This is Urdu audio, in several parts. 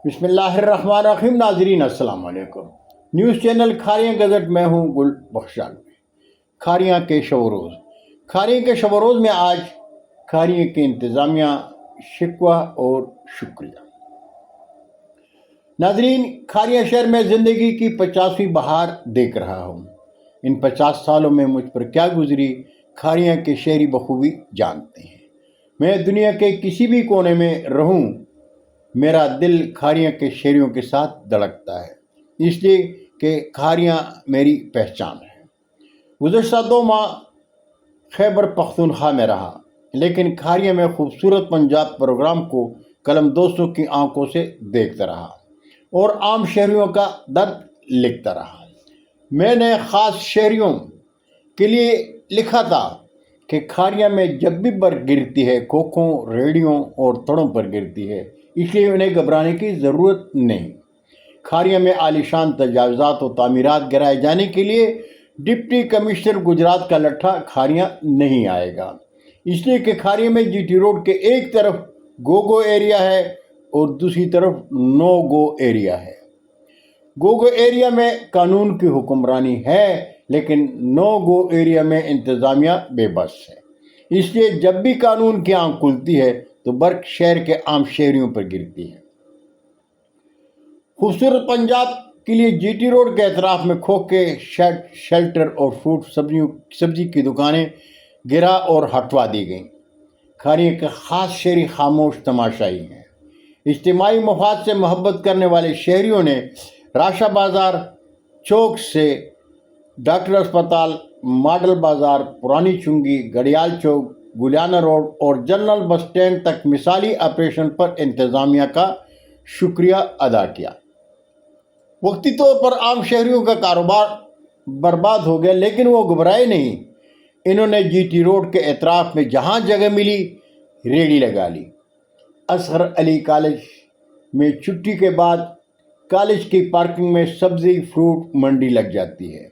بسم اللہ الرحمن الرحیم. ناظرین السلام علیکم. نیوز چینل کھاریاں گزٹ میں ہوں گل بخشال. کھاریاں کے شب و روز. کھاریاں کے شب و روز میں آج کھاریاں کے انتظامیہ شکوہ اور شکریہ. ناظرین، کھاریاں شہر میں زندگی کی 50ویں بہار دیکھ رہا ہوں. ان 50 سالوں میں مجھ پر کیا گزری کھاریاں کے شہری بخوبی جانتے ہیں. میں دنیا کے کسی بھی کونے میں رہوں، میرا دل کھاریاں کے شہریوں کے ساتھ دھڑکتا ہے، اس لیے کہ کھاریاں میری پہچان ہے. گزشتہ 2 ماہ خیبر پختونخوا میں رہا، لیکن کھاریاں میں خوبصورت پنجاب پروگرام کو قلم دوستوں کی آنکھوں سے دیکھتا رہا اور عام شہریوں کا درد لکھتا رہا. میں نے خاص شہریوں کے لیے لکھا تھا کہ کھاریاں میں جب بھی برف گرتی ہے، کھوکھوں، ریڑھیوں اور تڑوں پر گرتی ہے، اس لیے انہیں گھبرانے کی ضرورت نہیں. کھاریاں میں عالیشان تجاوزات و تعمیرات گرائے جانے کے لیے ڈپٹی کمشنر گجرات کا لٹھا کھاریاں نہیں آئے گا، اس لیے کہ کھاریاں میں جی ٹی روڈ کے ایک طرف گو ایریا ہے اور دوسری طرف نو گو ایریا ہے. گو ایریا میں قانون کی حکمرانی ہے، لیکن نو گو ایریا میں انتظامیہ بے بس ہے. اس لیے جب بھی قانون کی آنکھ کھلتی ہے تو برق شہر کے عام شہریوں پر گرتی ہے. خوبصورت پنجاب کے لیے جی ٹی روڈ کے اطراف میں کھوکھے شیلٹر اور فروٹ سبزی کی دکانیں گرا اور ہٹوا دی گئیں. کھاریاں کے خاص شہری خاموش تماشائی ہیں. اجتماعی مفاد سے محبت کرنے والے شہریوں نے راشا بازار چوک سے ڈاکٹر اسپتال، ماڈل بازار، پرانی چنگی، گڑیال چوک، گلیانہ روڈ اور جنرل بس اسٹینڈ تک مثالی آپریشن پر انتظامیہ کا شکریہ ادا کیا. وقتی طور پر عام شہریوں کا کاروبار برباد ہو گیا، لیکن وہ گھبرائے نہیں. انہوں نے جی ٹی روڈ کے اطراف میں جہاں جگہ ملی ریڑھی لگا لی. اصغر علی کالج میں چھٹی کے بعد کالج کی پارکنگ میں سبزی فروٹ منڈی لگ جاتی ہے.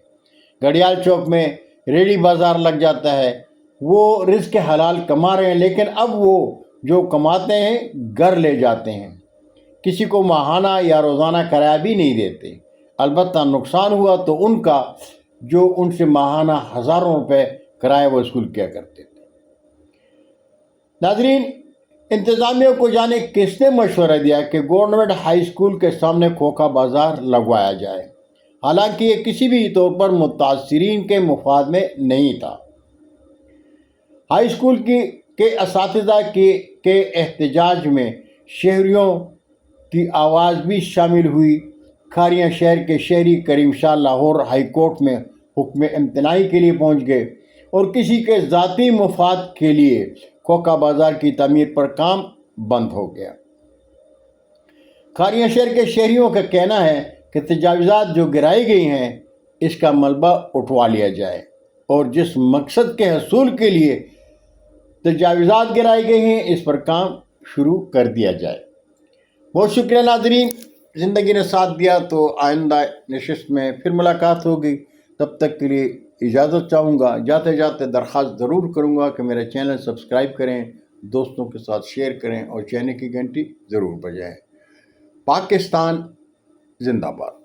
گڑیال چوک میں ریڑھی بازار لگ جاتا ہے. وہ رزق حلال کما رہے ہیں، لیکن اب وہ جو کماتے ہیں گھر لے جاتے ہیں. کسی کو ماہانہ یا روزانہ کرایہ بھی نہیں دیتے. البتہ نقصان ہوا تو ان کا جو ان سے ماہانہ ہزاروں روپے کرایہ وصول کیا کرتے تھے. ناظرین، انتظامیہ کو جانے کس نے مشورہ دیا کہ گورنمنٹ ہائی اسکول کے سامنے کھوکھا بازار لگوایا جائے، حالانکہ یہ کسی بھی طور پر متاثرین کے مفاد میں نہیں تھا. ہائی اسکول کے اساتذہ کے احتجاج میں شہریوں کی آواز بھی شامل ہوئی. کھاریاں شہر کے شہری کریم شاہ لاہور ہائی کورٹ میں حکم امتناعی کے لیے پہنچ گئے اور کسی کے ذاتی مفاد کے لیے کھوکھا بازار کی تعمیر پر کام بند ہو گیا. کھاریاں شہر کے شہریوں کا کہنا ہے کہ تجاوزات جو گرائی گئی ہیں اس کا ملبہ اٹھوا لیا جائے اور جس مقصد کے حصول کے لیے تجاوزات گرائی گئی ہیں اس پر کام شروع کر دیا جائے. بہت شکریہ ناظرین. زندگی نے ساتھ دیا تو آئندہ نشست میں پھر ملاقات ہوگی. تب تک کے لیے اجازت چاہوں گا. جاتے جاتے درخواست ضرور کروں گا کہ میرا چینل سبسکرائب کریں، دوستوں کے ساتھ شیئر کریں اور چینل کی گھنٹی ضرور بجائیں. پاکستان زندہ باد.